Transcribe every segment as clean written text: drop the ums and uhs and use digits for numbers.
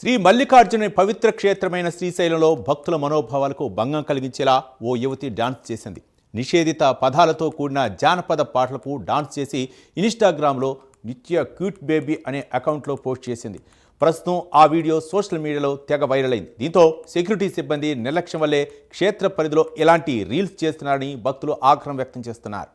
శ్రీ మల్లికార్జున పవిత్ర క్షేత్రమైన శ్రీశైలంలో భక్తుల మనోభావాలకు భంగం కలిగించేలా ఓ యువతి డాన్స్ చేసింది. నిషేధిత పదాలతో కూడిన జానపద పాటలకు డాన్స్ చేసి ఇన్స్టాగ్రామ్లో నిత్య క్యూట్ బేబీ అనే అకౌంట్లో పోస్ట్ చేసింది. ప్రస్తుతం ఆ వీడియో సోషల్ మీడియాలో తెగ వైరల్ అయింది. దీంతో సెక్యూరిటీ సిబ్బంది నిర్లక్ష్యం వల్లే క్షేత్ర పరిధిలో ఎలాంటి రీల్స్ చేస్తున్నారని భక్తులు ఆగ్రహం వ్యక్తం చేస్తున్నారు.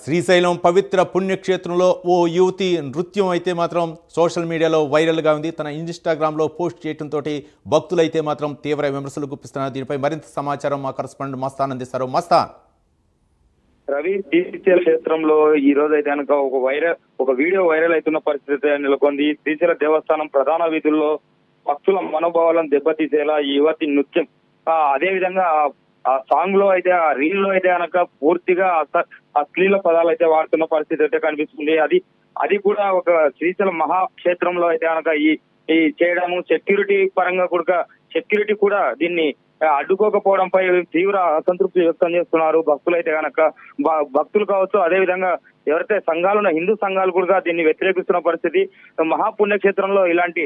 శ్రీశైలం పవిత్ర పుణ్యక్షేత్రంలో ఓ యువతి నృత్యం అయితే మాత్రం సోషల్ మీడియాలో వైరల్గా ఉంది. తన ఇన్స్టాగ్రామ్లో పోస్ట్ చేయడంతో భక్తులైతే మాత్రం తీవ్ర విమర్శలు గుప్పిస్తున్నారు. దీనిపై మరింత సమాచారం మా కరెస్పాండెంట్ మస్తాన్ అందిస్తారు. మస్తాన్. రవి, శ్రీశైల క్షేత్రంలో ఈ రోజు అయితే కనుక ఒక వీడియో వైరల్ అవుతున్న పరిస్థితి నెలకొంది. శ్రీశైల దేవస్థానం ప్రధాన వీధుల్లో భక్తుల మనోభావాలను దెబ్బతీసేలా ఈ యువతి నృత్యం, అదే విధంగా ఆ సాంగ్ లో అయితే, ఆ రీల్ లో అయితే కనుక పూర్తిగా అశ్లీల పదాలు అయితే వాడుతున్న పరిస్థితి అయితే కనిపిస్తుంది. అది కూడా ఒక శ్రీశైలం మహాక్షేత్రంలో అయితే కనుక ఈ చేయడము, సెక్యూరిటీ పరంగా కూడా దీన్ని అడ్డుకోకపోవడంపై తీవ్ర అసంతృప్తి వ్యక్తం చేస్తున్నారు భక్తులైతే గనక. భక్తులు కావచ్చు, అదే విధంగా ఎవరైతే సంఘాలు హిందూ సంఘాలు కూడా దీన్ని వ్యతిరేకిస్తున్న పరిస్థితి. మహాపుణ్యక్షేత్రంలో ఇలాంటి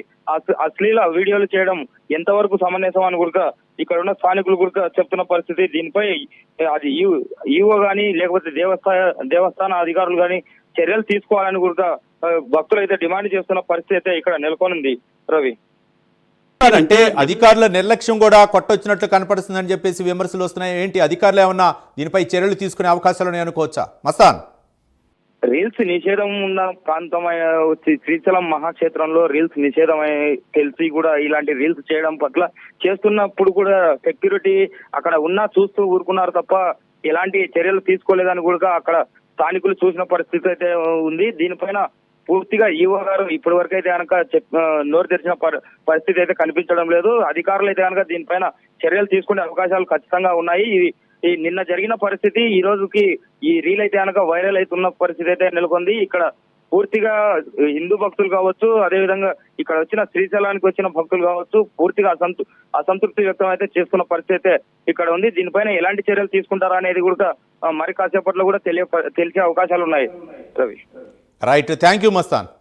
అశ్లీల వీడియోలు చేయడం ఎంతవరకు సమంజసం అని కూడా ఇక్కడ ఉన్న స్థానికులు కూడా చెప్తున్న పరిస్థితి. దీనిపై అది ఈవో గాని లేకపోతే దేవస్థాన అధికారులు గాని చర్యలు తీసుకోవాలని కూడా భక్తులు అయితే డిమాండ్ చేస్తున్న పరిస్థితి అయితే ఇక్కడ నెలకొనుంది. రవి, అంటే అధికారుల నిర్లక్ష్యం కూడా కొట్టొచ్చినట్లు కనపడుతుందని చెప్పేసి విమర్శలు వస్తున్నాయి. ఏంటి, అధికారులు ఏమన్నా దీనిపై చర్యలు తీసుకునే అవకాశాలు అనుకోవచ్చా? మస్తాన్. రీల్స్ నిషేధం ఉన్న ప్రాంతమైన శ్రీశైలం మహాక్షేత్రంలో రీల్స్ నిషేధమై తెలిసి కూడా ఇలాంటి రీల్స్ చేయడం పట్ల చేస్తున్నప్పుడు కూడా సెక్యూరిటీ అక్కడ ఉన్నా చూస్తూ ఊరుకున్నారు తప్ప ఎలాంటి చర్యలు తీసుకోలేదని కూడా అక్కడ స్థానికులు చూసిన పరిస్థితి అయితే ఉంది. దీనిపైన పూర్తిగా ఈవో గారు ఇప్పటి వరకు అయితే కనుక నోరు తెరిచిన పరిస్థితి అయితే కనిపించడం లేదు. అధికారులు అయితే కనుక దీనిపైన చర్యలు తీసుకునే అవకాశాలు ఖచ్చితంగా ఉన్నాయి. ఈ నిన్న జరిగిన పరిస్థితి ఈ రోజుకి ఈ రీల్ అయితే కనుక వైరల్ అవుతున్న పరిస్థితి అయితే నెలకొంది. ఇక్కడ పూర్తిగా హిందూ భక్తులు కావచ్చు, అదేవిధంగా ఇక్కడ వచ్చిన శ్రీశైలానికి వచ్చిన భక్తులు కావచ్చు, పూర్తిగా అసంతృప్తి వ్యక్తం అయితే చేస్తున్న పరిస్థితి అయితే ఇక్కడ ఉంది. దీనిపైన ఎలాంటి చర్యలు తీసుకుంటారా అనేది కూడా మరి కాసేపట్లో కూడా తెలిసే అవకాశాలు ఉన్నాయి. Ravi, right, thank you Mastan.